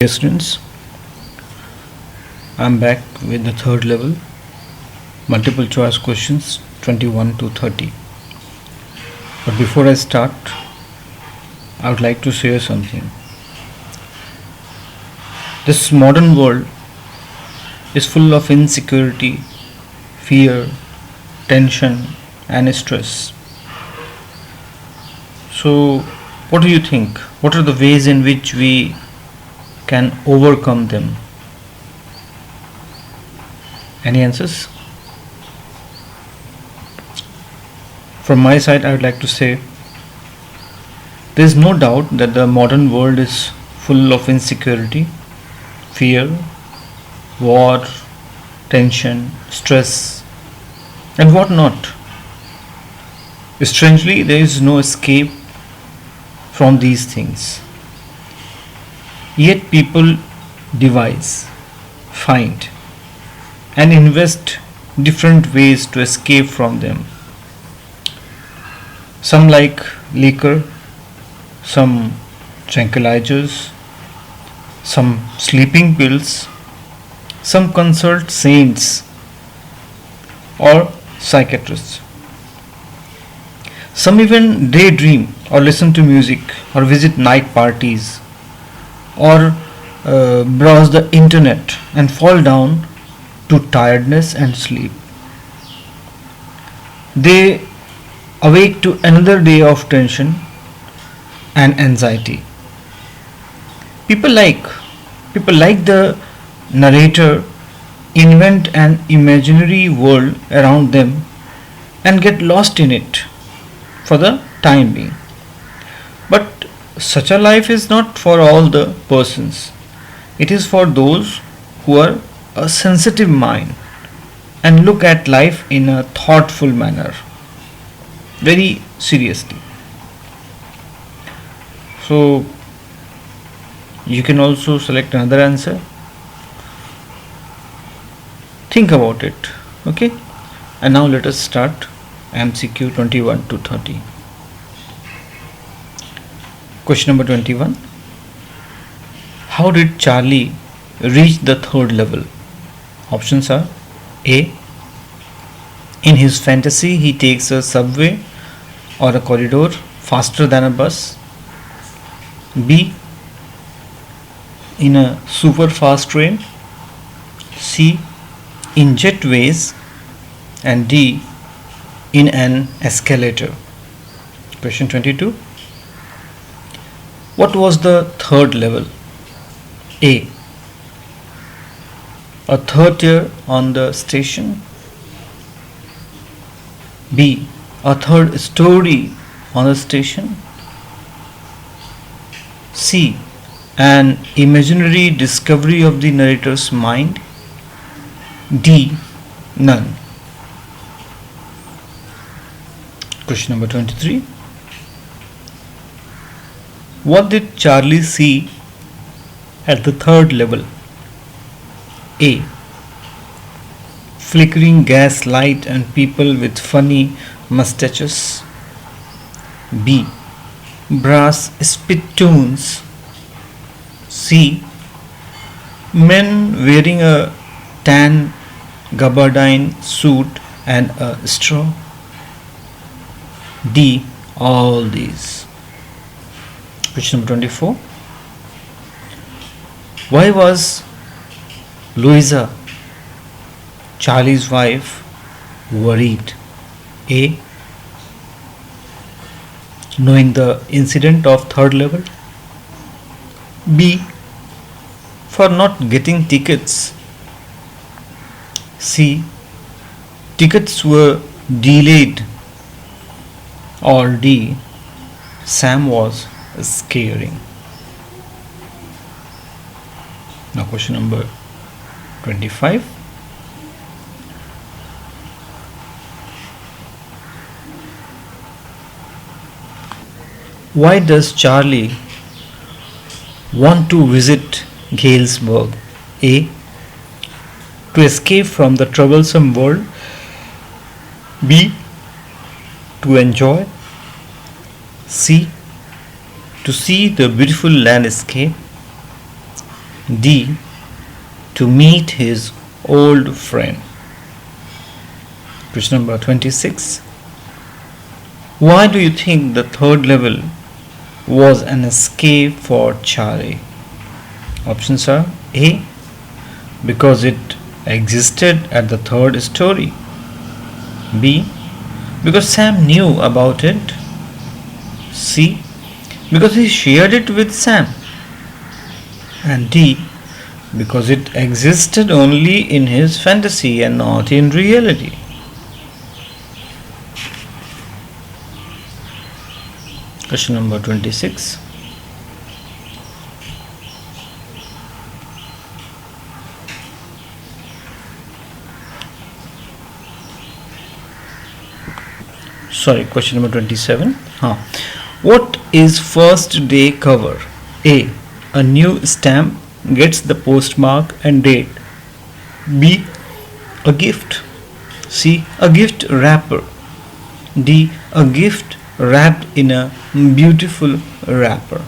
Dear students, I'm back with the third level multiple choice questions 21 to 30. But before I start, I would like to share something. This modern world is full of insecurity, fear, tension, and stress. So, what do you think? What are the ways in which we can overcome them? Any answers? From my side, I would like to say there is no doubt that the modern world is full of insecurity, fear, war, tension, stress, and what not. Strangely, there is no escape from these things. Yet people devise, find, and invest different ways to escape from them. Some like liquor, some tranquilizers, some sleeping pills, some consult saints or psychiatrists. Some even daydream or listen to music or visit night parties or browse the internet and fall down to tiredness and sleep. They awake to another day of tension and anxiety. People like people like the narrator invent an imaginary world around them and get lost in it for the time being. But such a life is not for all the persons. It is for those who are a sensitive mind and look at life in a thoughtful manner, very seriously. So you can also select another answer. Think about it. Okay? And now let us start MCQ 21 to 30. Question number 21. How did Charlie reach the third level? Options are A. In his fantasy, he takes a subway or a corridor faster than a bus. B. In a super fast train. C. In jetways. And D. In an escalator. Question 22. What was the third level? A. A third tier on the station. B. A third story on the station. C. An imaginary discovery of the narrator's mind. D. None. Question number 23. What did Charlie see at the third level? A. Flickering gas light and people with funny mustaches. B. Brass spittoons. C. Men wearing a tan gabardine suit and a straw. D. All these. Question number 24. Why was Louisa, Charlie's wife, worried? A. Knowing the incident of third level. B. For not getting tickets. C. Tickets were delayed. Or D. Sam was scaring. Now question number 25. Why does Charlie want to visit Galesburg? A. To escape from the troublesome world. B. To enjoy. C. To see the beautiful landscape. D. To meet his old friend. Question number 26. Why do you think the third level was an escape for Charlie? Options are A. Because it existed at the third story. B. Because Sam knew about it. C. Because he shared it with Sam. And D. Because it existed only in his fantasy and not in reality. Question number 26. Sorry, question number 27. What is first day cover? A. A new stamp gets the postmark and date. B. A gift. C. A gift wrapper. D. A gift wrapped in a beautiful wrapper.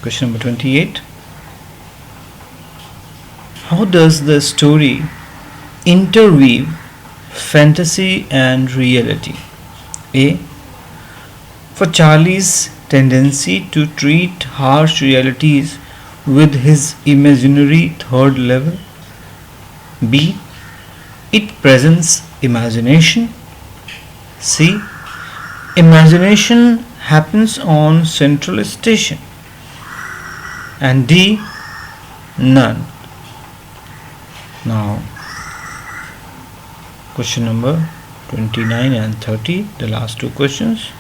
Question number 28. How does the story interweave fantasy and reality? A. For Charlie's tendency to treat harsh realities with his imaginary third level. B. It presents imagination. C. Imagination happens on Central Station. And D. None. Now, question number 29 and 30, the last two questions.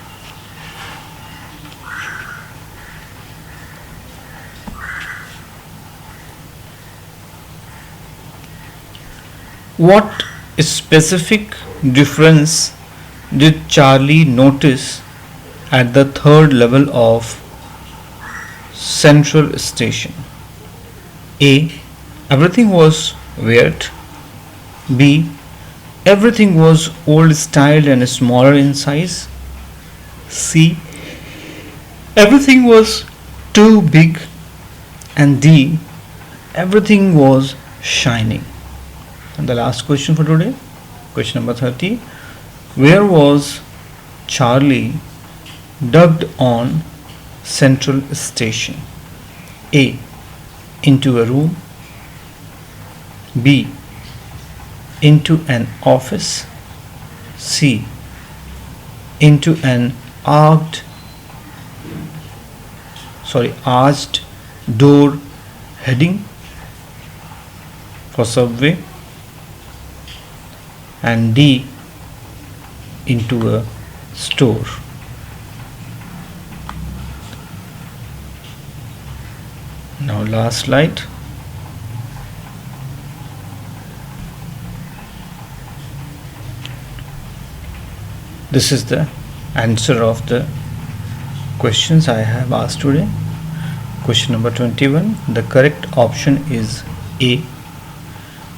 What specific difference did Charlie notice at the third level of Central Station? A. Everything was weird. B. Everything was old style and smaller in size. C. Everything was too big. And D. Everything was shining. And the last question for today, question number 30. Where was Charlie ducked on Central Station? A. Into a room. B. Into an office. C. Into an arched door heading for subway. And D. Into a store. Now last slide. This is the answer of the questions I have asked today. Question number 21. The correct option is A.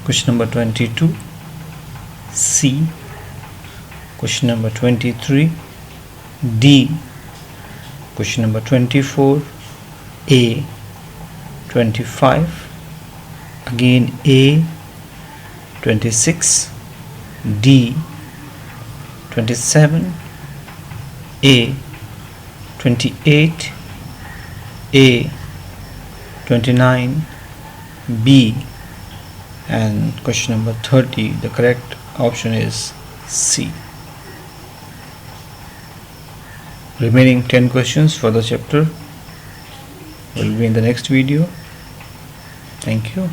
Question number 22. C. Question number 23. D. Question number 24. A. 25. Again A. 26. D. 27. A. 28. A. 29. B. And question number 30. The correct option is C. Remaining 10 questions for the chapter will be in the next video. Thank you.